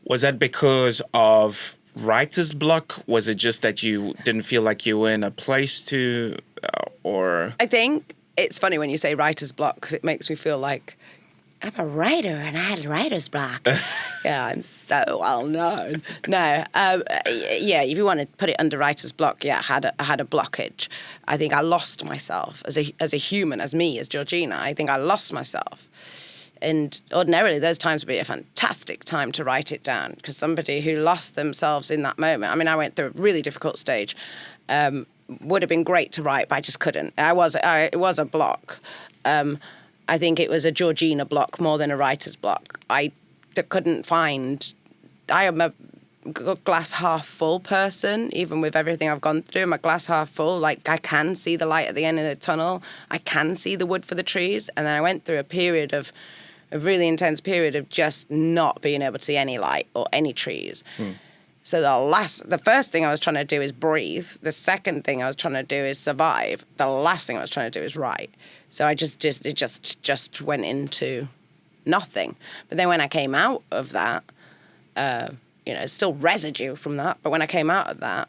Was that because of writer's block? Was it just that you didn't feel like you were in a place to, or? I think it's funny when you say writer's block, because it makes me feel like I'm a writer and I had writer's block. Yeah, I'm so well known. No, yeah, if you want to put it under writer's block, yeah, I had a blockage. I think I lost myself as a human, as me, as Georgina. I think I lost myself. And ordinarily, those times would be a fantastic time to write it down, because somebody who lost themselves in that moment, I mean, I went through a really difficult stage, would have been great to write, but I just couldn't. It was a block. I think it was a Georgina block more than a writer's block. I couldn't find... I am a glass half full person, even with everything I've gone through. I'm a glass half full. Like, I can see the light at the end of the tunnel. I can see the wood for the trees. And then I went through a really intense period of just not being able to see any light or any trees. So the first thing I was trying to do is breathe. The second thing I was trying to do is survive. The last thing I was trying to do is write. So it just went into nothing. But then when I came out of that, it's still residue from that. But when I came out of that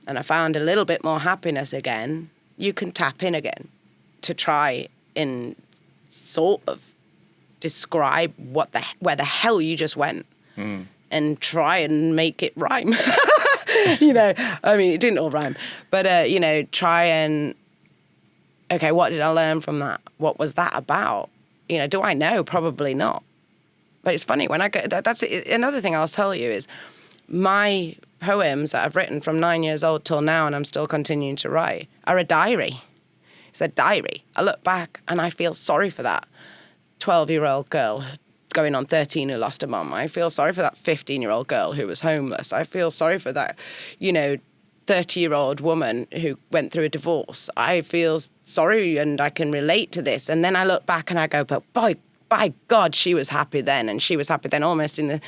and I found a little bit more happiness again, you can tap in again to try and sort of describe where the hell you just went and try and make it rhyme. I mean, it didn't all rhyme, but, try and, okay, what did I learn from that? What was that about? Do I know? Probably not. But it's funny when I go. That's another thing I'll tell you is my poems that I've written from 9 years old till now, and I'm still continuing to write, are a diary. It's a diary. I look back and I feel sorry for that 12-year-old girl going on 13 who lost her mum. I feel sorry for that 15-year-old girl who was homeless. I feel sorry for that, 30-year-old woman who went through a divorce. I feel sorry and I can relate to this. And then I look back and I go, but by God, she was happy then, and she was happy then almost in the,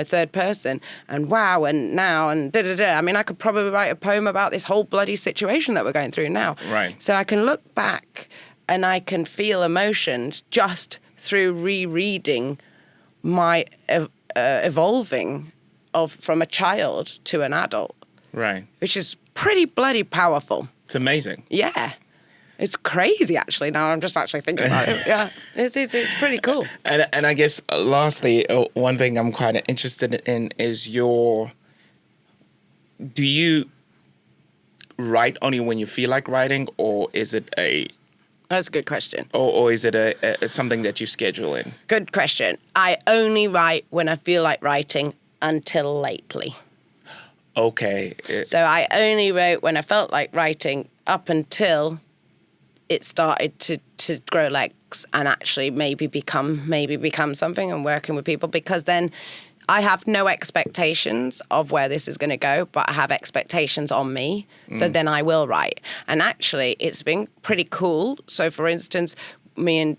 third person. And wow, and now, and da-da-da. I mean, I could probably write a poem about this whole bloody situation that we're going through now. Right. So I can look back and I can feel emotions just through rereading my evolving from a child to an adult. Right. Which is pretty bloody powerful. It's amazing. Yeah. It's crazy, actually. Now I'm just actually thinking about it. Yeah, it's pretty cool. And I guess, lastly, one thing I'm quite interested in is do you write only when you feel like writing, or is it That's a good question. Or is it a something that you schedule in? Good question. I only write when I feel like writing until lately. Okay. So I only wrote when I felt like writing up until it started to grow legs and actually maybe become something and working with people, because then I have no expectations of where this is going to go, but I have expectations on me. So then I will write. And actually, it's been pretty cool. So, for instance, me and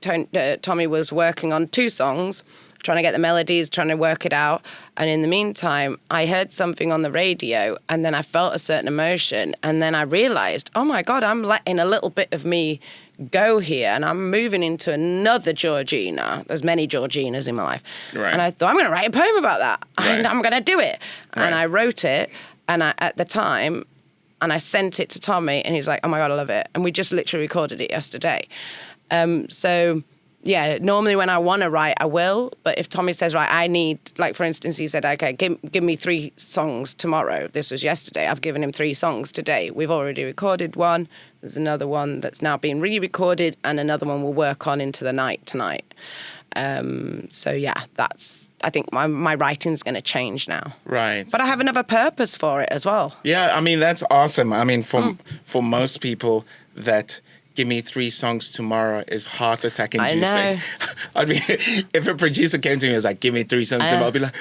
Tommy was working on 2 songs, trying to get the melodies, trying to work it out. And in the meantime, I heard something on the radio, and then I felt a certain emotion. And then I realized, oh my God, I'm letting a little bit of me go here, and I'm moving into another Georgina. There's many Georginas in my life. Right. And I thought, I'm going to write a poem about that. Right. And I'm going to do it. Right. And I wrote it, and at the time, and I sent it to Tommy, and he's like, oh my God, I love it. And we just literally recorded it yesterday. So yeah, normally when I want to write, I will. But if Tommy says, right, I need, like, for instance, he said, okay, give me 3 songs tomorrow. This was yesterday. I've given him 3 songs today. We've already recorded one. There's another one that's now being re-recorded, and another one we'll work on into the night tonight. So yeah, I think my writing's going to change now. Right. But I have another purpose for it as well. Yeah, I mean, that's awesome. I mean, for most people, that give me 3 songs tomorrow is heart attack inducing. I know. I mean, if a producer came to me and was like, give me 3 songs tomorrow, I'd be like...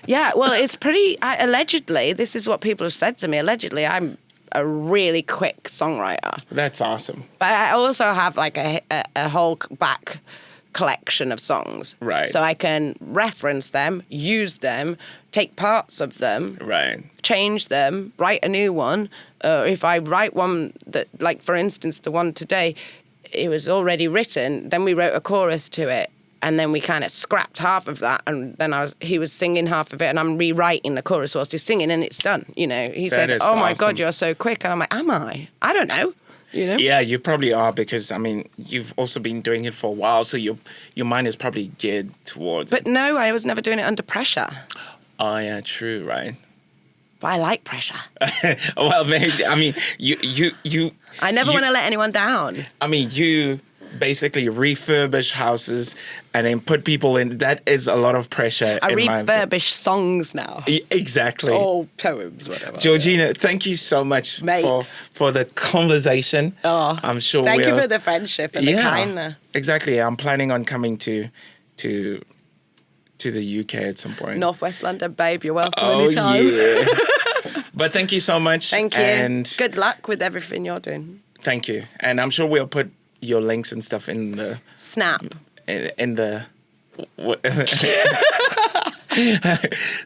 Yeah, well, it's pretty... allegedly, this is what people have said to me, allegedly, I'm a really quick songwriter. That's awesome. But I also have like a whole back collection of songs. Right. So I can reference them, use them, take parts of them, Right. change them, write a new one. If I write one that, like, for instance, the one today, it was already written, then we wrote a chorus to it, and then we kind of scrapped half of that, and then he was singing half of it, and I'm rewriting the chorus whilst he's singing, and it's done. He That said, is oh my awesome. God, you're so quick. And I'm like, am I? I don't know. Yeah, you probably are, because, I mean, you've also been doing it for a while, so your mind is probably geared towards it. But no, I was never doing it under pressure. Oh, yeah, true, right? But I like pressure. Well, maybe, I mean, you... I never want to let anyone down. I mean, you basically refurbish houses and then put people in. That is a lot of pressure. I refurbish songs now. Exactly. Or poems, whatever. Georgina, thank you so much for the conversation. Oh, I'm sure thank you for the friendship and the kindness. Exactly. I'm planning on coming to the UK at some point. Northwest London, babe. You're welcome anytime. Yeah. But thank you so much. Thank you. And good luck with everything you're doing. Thank you. And I'm sure we'll put your links and stuff in the... Snap. In the...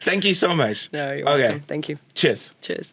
Thank you so much. No, you're welcome. Okay. Thank you. Cheers. Cheers.